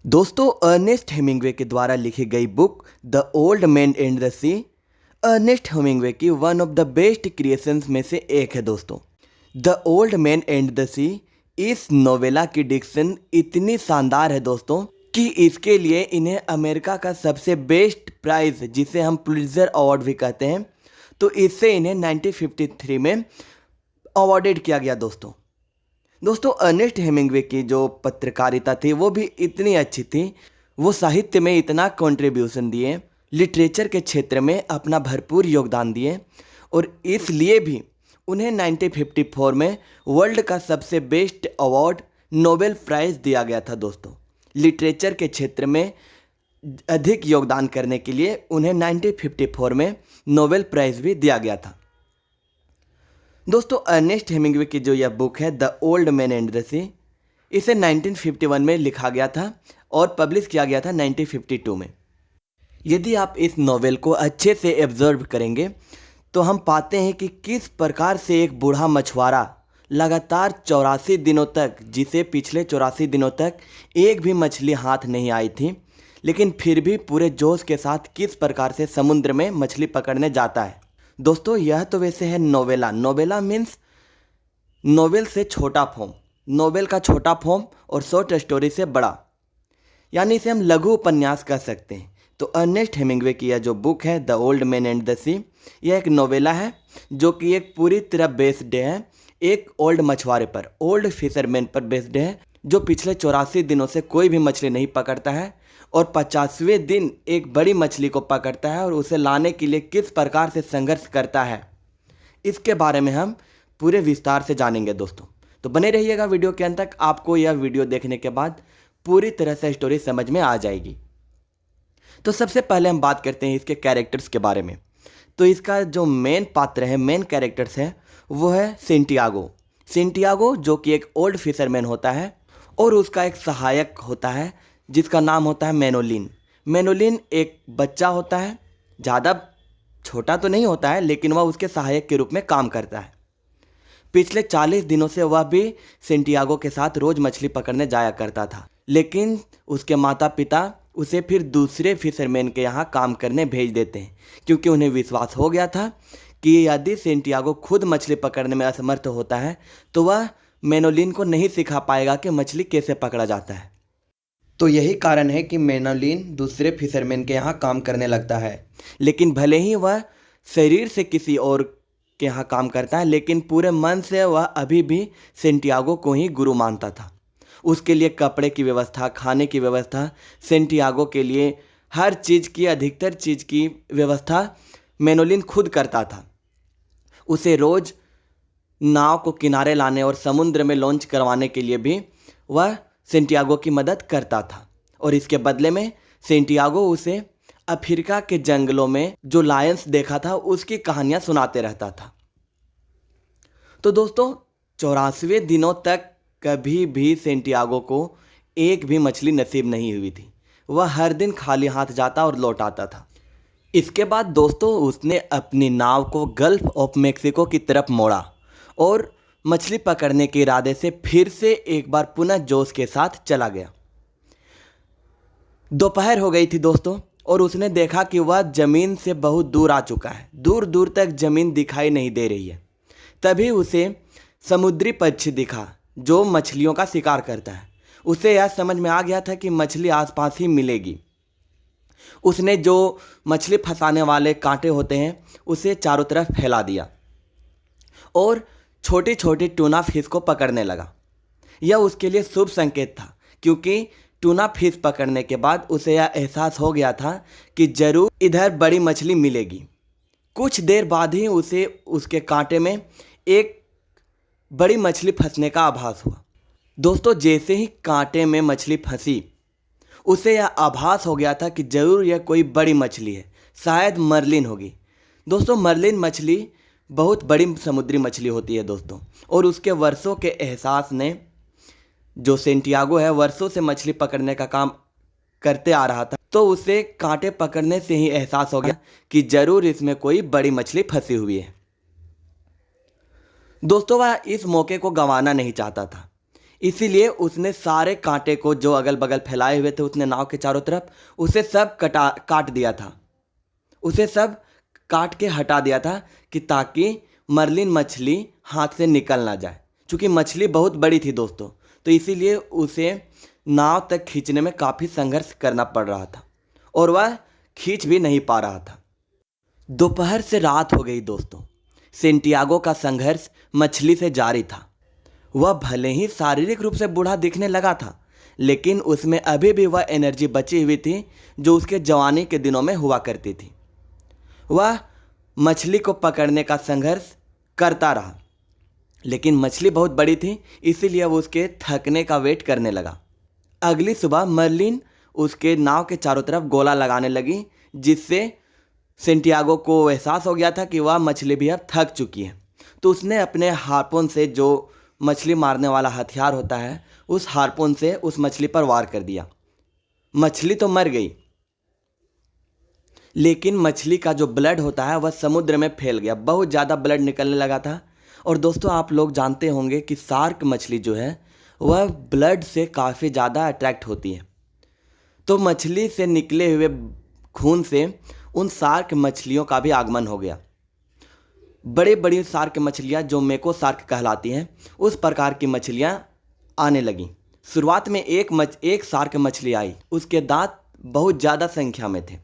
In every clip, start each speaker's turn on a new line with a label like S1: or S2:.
S1: दोस्तों, Ernest Hemingway के द्वारा लिखी गई book the old man and the sea Ernest Hemingway की one of the best creations में से एक है। दोस्तों, the old man and the sea इस नोवेला की डिक्शन इतनी शानदार है दोस्तों कि इसके लिए इन्हें अमेरिका का सबसे बेस्ट प्राइज, जिसे हम पुलित्जर अवार्ड भी कहते हैं, तो इससे इन्हें 1953 में अवॉर्डेड किया गया। दोस्तों अर्नेस्ट हेमिंग्वे की जो पत्रकारिता थी वो भी इतनी अच्छी थी। वो साहित्य में इतना कंट्रीब्यूशन दिए, लिटरेचर के क्षेत्र में अपना भरपूर योगदान दिए, और इसलिए भी उन्हें 1954 में वर्ल्ड का सबसे बेस्ट अवार्ड नोबेल प्राइज़ दिया गया था। दोस्तों, लिटरेचर के क्षेत्र में अधिक योगदान करने के लिए उन्हें 1954 में नोबेल प्राइज़ भी दिया गया था। दोस्तों, अर्नेस्ट हेमिंग्वे की जो यह बुक है the old man and the sea, इसे 1951 में लिखा गया था और पब्लिश किया गया था 1952 में। यदि आप इस नॉवेल को अच्छे से ऑब्जर्व करेंगे तो हम पाते हैं कि किस प्रकार से एक बूढ़ा मछुआरा लगातार 84 दिनों तक, जिसे पिछले 84 दिनों तक एक भी मछली हाथ नहीं आई थी, लेकिन फिर भी पूरे जोश के साथ किस प्रकार से समुद्र में मछली पकड़ने जाता है। दोस्तों, यह तो वैसे है नोवेला। नोवेला मीन्स नोवेल से छोटा फॉर्म, नोवेल का छोटा फॉर्म और शॉर्ट स्टोरी से बड़ा, यानी इसे हम लघु उपन्यास कह सकते हैं। तो अर्नेस्ट हेमिंग्वे की यह जो बुक है the old man and the sea, यह एक नोवेला है जो कि एक पूरी तरह बेस्ड है एक ओल्ड मछुआरे पर, ओल्ड फिशरमैन पर बेस्ड है, जो पिछले 84 दिनों से कोई भी मछली नहीं पकड़ता है और 50वें दिन एक बड़ी मछली को पकड़ता है और उसे लाने के लिए किस प्रकार से संघर्ष करता है, इसके बारे में हम पूरे विस्तार से जानेंगे। दोस्तों, तो बने रहिएगा वीडियो के अंत तक। आपको यह वीडियो देखने के बाद पूरी तरह से स्टोरी समझ में आ जाएगी। तो सबसे पहले हम बात करते हैं इसके कैरेक्टर्स के बारे में। तो इसका जो मेन पात्र है, मेन कैरेक्टर्स है, वो है सेंटियागो। सेंटियागो जो कि एक ओल्ड फिशरमैन होता है और उसका एक सहायक होता है जिसका नाम होता है मैनोलिन। मैनोलिन एक बच्चा होता है, ज़्यादा छोटा तो नहीं होता है, लेकिन वह उसके सहायक के रूप में काम करता है। पिछले 40 दिनों से वह भी सेंटियागो के साथ रोज़ मछली पकड़ने जाया करता था, लेकिन उसके माता पिता उसे फिर दूसरे फिशरमैन के यहाँ काम करने भेज देते हैं, क्योंकि उन्हें विश्वास हो गया था कि यदि सेंटियागो खुद मछली पकड़ने में असमर्थ होता है तो वह मैनोलिन को नहीं सिखा पाएगा कि मछली कैसे पकड़ा जाता है। तो यही कारण है कि मैनोलिन दूसरे फिशरमैन के यहाँ काम करने लगता है। लेकिन भले ही वह शरीर से किसी और के यहाँ काम करता है, लेकिन पूरे मन से वह अभी भी सेंटियागो को ही गुरु मानता था। उसके लिए कपड़े की व्यवस्था, खाने की व्यवस्था, सेंटियागो के लिए हर चीज़ की, अधिकतर चीज़ की व्यवस्था मैनोलिन खुद करता था। उसे रोज़ नाव को किनारे लाने और समुद्र में लॉन्च करवाने के लिए भी वह सेंटियागो की मदद करता था, और इसके बदले में सेंटियागो उसे अफ्रीका के जंगलों में जो लायंस देखा था उसकी कहानियाँ सुनाते रहता था। तो दोस्तों, 84वें दिनों तक कभी भी सेंटियागो को एक भी मछली नसीब नहीं हुई थी। वह हर दिन खाली हाथ जाता और लौट आता था। इसके बाद दोस्तों, उसने अपनी नाव को गल्फ ऑफ मेक्सिको की तरफ मोड़ा और मछली पकड़ने के इरादे से फिर से एक बार पुनः जोश के साथ चला गया। दोपहर हो गई थी दोस्तों, और उसने देखा कि वह ज़मीन से बहुत दूर आ चुका है, दूर दूर तक ज़मीन दिखाई नहीं दे रही है। तभी उसे समुद्री पक्षी दिखा जो मछलियों का शिकार करता है। उसे यह समझ में आ गया था कि मछली आसपास ही मिलेगी। उसने जो मछली फंसाने वाले कांटे होते हैं उसे चारों तरफ फैला दिया और छोटी छोटी टूना फिश को पकड़ने लगा। यह उसके लिए शुभ संकेत था, क्योंकि टूना फिश पकड़ने के बाद उसे यह एहसास हो गया था कि जरूर इधर बड़ी मछली मिलेगी। कुछ देर बाद ही उसे उसके कांटे में एक बड़ी मछली फंसने का आभास हुआ। दोस्तों, जैसे ही कांटे में मछली फंसी, उसे यह आभास हो गया था कि जरूर यह कोई बड़ी मछली है, शायद मर्लिन होगी। दोस्तों, मर्लिन मछली बहुत बड़ी समुद्री मछली होती है दोस्तों, और उसके वर्षों के एहसास ने, जो सेंटियागो है वर्षों से मछली पकड़ने का काम करते आ रहा था, तो उसे कांटे पकड़ने से ही एहसास हो गया कि जरूर इसमें कोई बड़ी मछली फंसी हुई है। दोस्तों, वह इस मौके को गंवाना नहीं चाहता था, इसीलिए उसने सारे कांटे को जो अगल बगल फैलाए हुए थे उसने नाव के चारों तरफ, उसे सब काट दिया था। उसे सब काट के हटा दिया था कि ताकि मर्लिन मछली हाथ से निकल ना जाए। क्योंकि मछली बहुत बड़ी थी दोस्तों, तो इसीलिए उसे नाव तक खींचने में काफ़ी संघर्ष करना पड़ रहा था और वह खींच भी नहीं पा रहा था। दोपहर से रात हो गई दोस्तों। सेंटियागो का संघर्ष मछली से जारी था। वह भले ही शारीरिक रूप से बूढ़ा दिखने लगा था, लेकिन उसमें अभी भी वह एनर्जी बची हुई थी जो उसके जवानी के दिनों में हुआ करती थी। वह मछली को पकड़ने का संघर्ष करता रहा, लेकिन मछली बहुत बड़ी थी, इसीलिए वो उसके थकने का वेट करने लगा। अगली सुबह मर्लिन उसके नाव के चारों तरफ गोला लगाने लगी, जिससे सेंटियागो को एहसास हो गया था कि वह मछली भी अब थक चुकी है। तो उसने अपने हार्पून से, जो मछली मारने वाला हथियार होता है, उस हार्पून से उस मछली पर वार कर दिया। मछली तो मर गई, लेकिन मछली का जो ब्लड होता है वह समुद्र में फैल गया। बहुत ज़्यादा ब्लड निकलने लगा था। और दोस्तों, आप लोग जानते होंगे कि शार्क मछली जो है वह ब्लड से काफ़ी ज़्यादा अट्रैक्ट होती है। तो मछली से निकले हुए खून से उन शार्क मछलियों का भी आगमन हो गया। बड़ी बड़ी शार्क मछलियाँ जो मेको शार्क कहलाती हैं, उस प्रकार की मछलियाँ आने लगीं। शुरुआत में एक शार्क मछली आई, उसके दांत बहुत ज़्यादा संख्या में थे।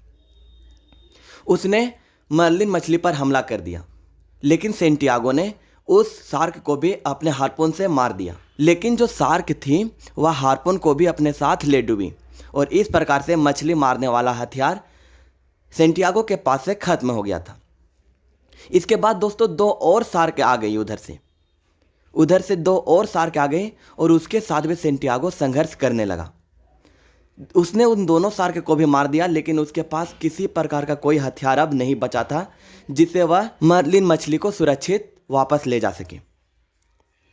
S1: उसने मर्लिन मछली पर हमला कर दिया, लेकिन सेंटियागो ने उस शार्क को भी अपने हार्पून से मार दिया। लेकिन जो शार्क थी वह हार्पून को भी अपने साथ ले डूबी और इस प्रकार से मछली मारने वाला हथियार सेंटियागो के पास से खत्म हो गया था। इसके बाद दोस्तों दो और शार्क आ गई उधर से दो और शार्क आ गए और उसके साथ भी सेंटियागो संघर्ष करने लगा। उसने उन दोनों शार्क को भी मार दिया, लेकिन उसके पास किसी प्रकार का कोई हथियार अब नहीं बचा था जिससे वह मर्लिन मछली को सुरक्षित वापस ले जा सके।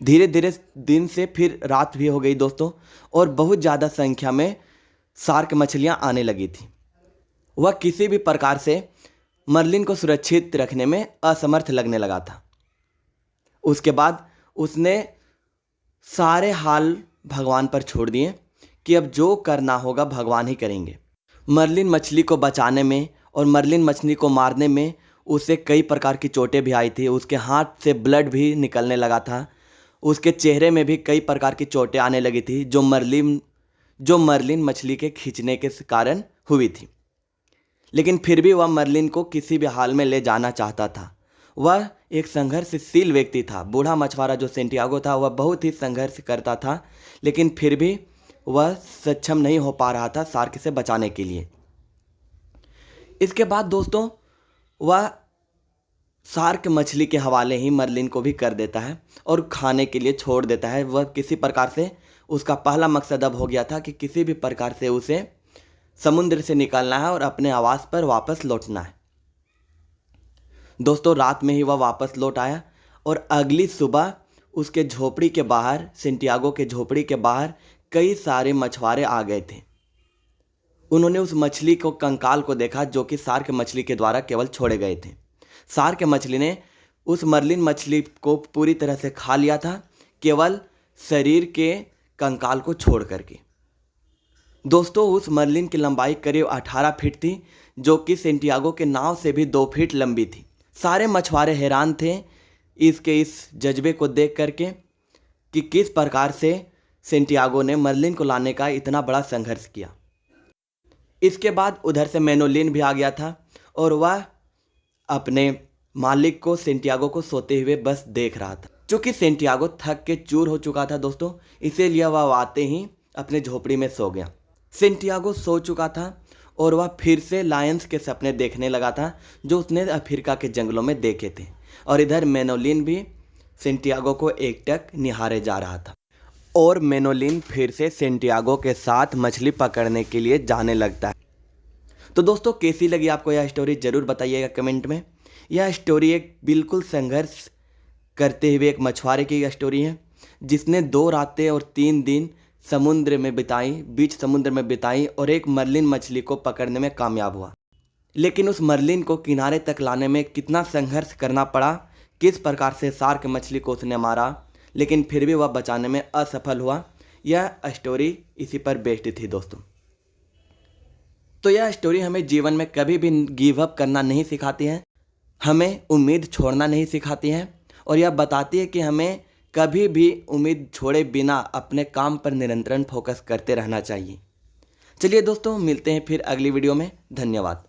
S1: धीरे धीरे दिन से फिर रात भी हो गई दोस्तों, और बहुत ज़्यादा संख्या में शार्क मछलियाँ आने लगी थी। वह किसी भी प्रकार से मर्लिन को सुरक्षित रखने में असमर्थ लगने लगा था। उसके बाद उसने सारे हाल भगवान पर छोड़ दिए कि अब जो करना होगा भगवान ही करेंगे। मर्लिन मछली को बचाने में और मर्लिन मछली को मारने में उसे कई प्रकार की चोटें भी आई थी। उसके हाथ से ब्लड भी निकलने लगा था। उसके चेहरे में भी कई प्रकार की चोटें आने लगी थी जो मर्लिन मछली के खींचने के कारण हुई थी। लेकिन फिर भी वह मर्लिन को किसी भी हाल में ले जाना चाहता था। वह एक संघर्षशील व्यक्ति था। बूढ़ा मछुआरा जो सेंटियागो था वह बहुत ही संघर्ष करता था, लेकिन फिर भी वह सक्षम नहीं हो पा रहा था शार्क से बचाने के लिए। इसके बाद दोस्तों वह शार्क मछली के हवाले ही मर्लिन को भी कर देता है और खाने के लिए छोड़ देता है। वह किसी प्रकार से, उसका पहला मकसद अब हो गया था कि किसी भी प्रकार से उसे समुद्र से निकलना है और अपने आवास पर वापस लौटना है। दोस्तों रात में ही वह वापस लौट आया और अगली सुबह उसके झोपड़ी के बाहर, सेंटियागो के झोपड़ी के बाहर कई सारे मछुआरे आ गए थे। उन्होंने उस मछली को, कंकाल को देखा जो कि शार्क मछली के द्वारा केवल छोड़े गए थे। शार्क मछली ने उस मर्लिन मछली को पूरी तरह से खा लिया था, केवल शरीर के कंकाल को छोड़ करके। दोस्तों उस मर्लिन की लंबाई करीब 18 फीट थी, जो कि सेंटियागो के नाव से भी 2 फीट लंबी थी। सारे मछुआरे हैरान थे इस जज्बे को देख करके कि किस प्रकार से सेंटियागो ने मर्लिन को लाने का इतना बड़ा संघर्ष किया। इसके बाद उधर से मेनोलिन भी आ गया था और वह अपने मालिक को, सेंटियागो को सोते हुए बस देख रहा था। चूँकि सेंटियागो थक के चूर हो चुका था दोस्तों, इसीलिए वह आते ही अपने झोपड़ी में सो गया। सेंटियागो सो चुका था और वह फिर से लायंस के सपने देखने लगा था जो उसने अफ्रीका के जंगलों में देखे थे। और इधर मेनोलिन भी सेंटियागो को एकटक निहारे जा रहा था। और मेनोलिन फिर से सेंटियागो के साथ मछली पकड़ने के लिए जाने लगता है। तो दोस्तों कैसी लगी आपको यह स्टोरी, ज़रूर बताइएगा कमेंट में। यह स्टोरी एक बिल्कुल संघर्ष करते हुए एक मछुआरे की स्टोरी है, जिसने 2 रातें और 3 दिन समुद्र में बिताई, बीच समुद्र में बिताई और एक मर्लिन मछली को पकड़ने में कामयाब हुआ। लेकिन उस मर्लिन को किनारे तक लाने में कितना संघर्ष करना पड़ा, किस प्रकार से शार्क मछली को उसने मारा, लेकिन फिर भी वह बचाने में असफल हुआ यह स्टोरी इसी पर बेस्ड थी दोस्तों। तो यह स्टोरी हमें जीवन में कभी भी गिव अप करना नहीं सिखाती है, हमें उम्मीद छोड़ना नहीं सिखाती है, और यह बताती है कि हमें कभी भी उम्मीद छोड़े बिना अपने काम पर निरंतर फोकस करते रहना चाहिए। चलिए दोस्तों, मिलते हैं फिर अगली वीडियो में। धन्यवाद।